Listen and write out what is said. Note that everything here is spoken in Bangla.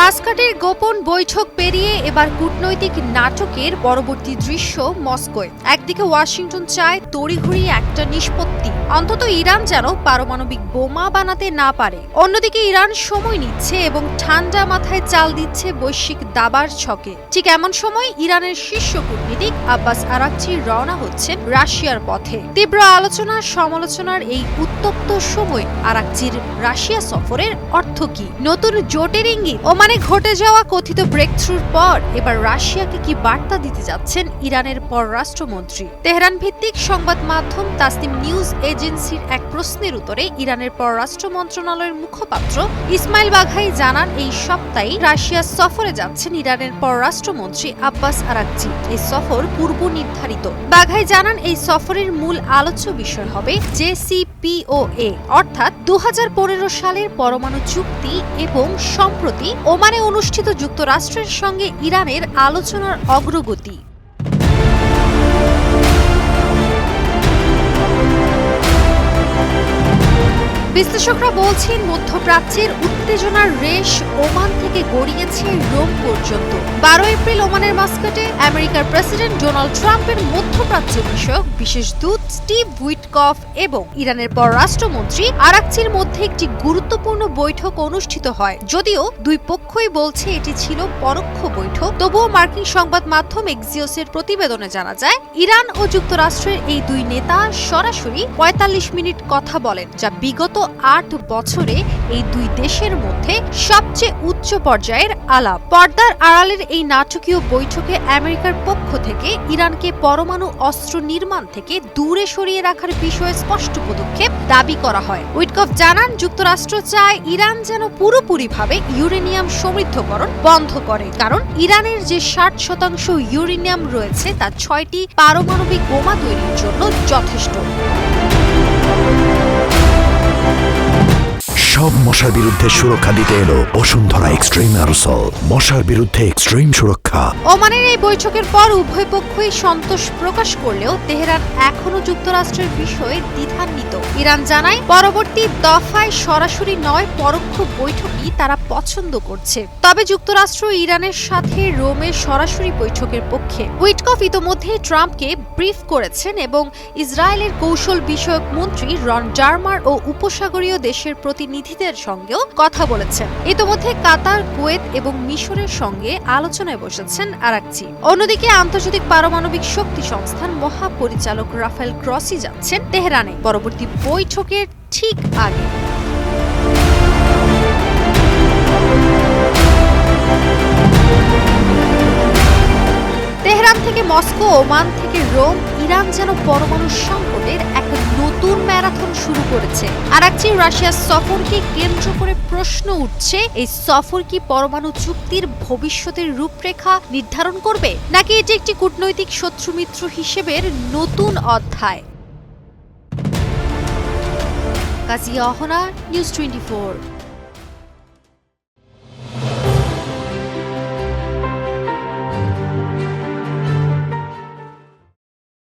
মাস্কাটের গোপন বৈঠক পেরিয়ে এবার কূটনৈতিক নাটকের পরবর্তী দৃশ্য মস্কোয়। একদিকে ওয়াশিংটন চায় তড়িঘড়ি একটা নিষ্পত্তি, অন্তত ইরান যেন পারমাণবিক বোমা বানাতে না পারে। অন্যদিকে ইরান সময় নিচ্ছে এবং ঠান্ডা মাথায় চাল দিচ্ছে বৈশ্বিক দাবার ছকে। ঠিক এমন সময় ইরানের শীর্ষ কূটনীতিক আব্বাস আরাকচি রওনা হচ্ছেন রাশিয়ার পথে। তীব্র আলোচনা সমালোচনার এই উত্তপ্ত সময় আরাকচির রাশিয়া সফরের অর্থ কি? নতুন জোটের ইঙ্গিত? ওমানে ঘটে যাওয়া কথিত ব্রেকথ্রুর পর এবার রাশিয়াকে কি বার্তা দিতে যাচ্ছেন ইরানের পররাষ্ট্রমন্ত্রী? তেহরান ভিত্তিক সংবাদ মাধ্যম তাসনিম নিউজ এজেন্সির এক প্রশ্নের উত্তরে ইরানের পররাষ্ট্র মন্ত্রণালয়ের মুখপাত্র ইসমাইল বাঘাই জানান, এই সপ্তাহে রাশিয়া সফরে যাচ্ছেন ইরানের পররাষ্ট্রমন্ত্রী আব্বাস আরাকচি। এই সফর পূর্ব নির্ধারিত। বাঘাই জানান, এই সফরের মূল আলোচ্য বিষয় হবে JCPOA, অর্থাৎ 2015 সালের পরমাণু চুক্তি এবং সম্প্রতি ওমানে অনুষ্ঠিত যুক্তরাষ্ট্রের সঙ্গে ইরানের আলোচনার অগ্রগতি। বিশ্লেষকরা বলছেন, মধ্যপ্রাচ্যের উত্তেজনার রেশ ওমান থেকে গড়িয়েছে রোম পর্যন্ত। 12 এপ্রিল ওমানের মাস্কাটে আমেরিকার প্রেসিডেন্ট ডোনাল্ড ট্রাম্পের মধ্যপ্রাচ্য বিষয়ক বিশেষ দূত স্টিভ উইটকফ এবং ইরানের পররাষ্ট্রমন্ত্রী আরাকচির মধ্যে একটি গুরুত্বপূর্ণ বৈঠক অনুষ্ঠিত হয়। যদিও দুই পক্ষই বলছে এটি ছিল পরোক্ষ বৈঠক, তবুও মার্কিন সংবাদ মাধ্যম এক্সিওসের প্রতিবেদনে জানা যায়, ইরান ও যুক্তরাষ্ট্রের এই দুই নেতা সরাসরি 45 মিনিট কথা বলেন, যা বিগত 8 বছরে এই দুই দেশের মধ্যে সবচেয়ে উচ্চ পর্যায়ের আলাপ। পর্দার আড়ালের এই নাটকীয় বৈঠকে আমেরিকার পক্ষ থেকে ইরানকে পরমাণু অস্ত্র নির্মাণ থেকে দূরে সরিয়ে রাখার বিষয়ে স্পষ্ট পদক্ষেপ দাবি করা হয়। উইটকফ জানান, যুক্তরাষ্ট্র চায় ইরান যেন পুরোপুরিভাবে ইউরেনিয়াম সমৃদ্ধকরণ বন্ধ করে, কারণ ইরানের যে 60% ইউরেনিয়াম রয়েছে তা 6টি পারমাণবিক বোমা তৈরির জন্য যথেষ্ট। সব মশার বিরুদ্ধে সুরক্ষা দিতে এলো বসুন্ধরা এক্সট্রিম অ্যারোসল, মশার বিরুদ্ধে এক্সট্রিম সুরক্ষা। ওমানের এই বৈঠকের পর উভয় পক্ষই সন্তোষ প্রকাশ করলেও তেহরান এখনো যুক্তরাষ্ট্রের বিষয়ে দ্বিধান্বিত। ইরান জানায়, পরবর্তী দফায় সরাসরি নয়, পরোক্ষ বৈঠকই তারা পছন্দ করছে। তবে যুক্তরাষ্ট্র ইরানের সাথে রোমে সরাসরি বৈঠকের পক্ষে। উইটকফ ইতোমধ্যে ট্রাম্পকে ব্রিফ করেছেন এবং ইসরায়েলের কৌশল বিষয়ক মন্ত্রী রন ডারমার ও উপসাগরীয় দেশের প্রতিনিধিদের সঙ্গেও কথা বলেছেন। ইতোমধ্যে কাতার, কুয়েত এবং মিশরের সঙ্গে আলোচনায় বসেছেন আরাকচি। অন্যদিকে আন্তর্জাতিক পারমাণবিক শক্তি সংস্থার মহাপরিচালক রাফায়েল গ্রসি যাচ্ছেন তেহরানে পরবর্তী বৈঠকের ঠিক আগে। তেহরান থেকে মস্কো, ওমান থেকে রোম, ইরান যেন পরমাণু সংকটের এক নতুন ম্যারাথন শুরু করেছে। আরাকচি রাশিয়ার সফরকে কেন্দ্র করে প্রশ্ন উঠছে, এই সফর কি পরমাণু চুক্তির ভবিষ্যতের রূপরেখা নির্ধারণ করবে, নাকি এটি একটি কূটনৈতিক শত্রুমিত্র হিসেবের নতুন অধ্যায়? কাজিয়া অহনা, নিউজ 24।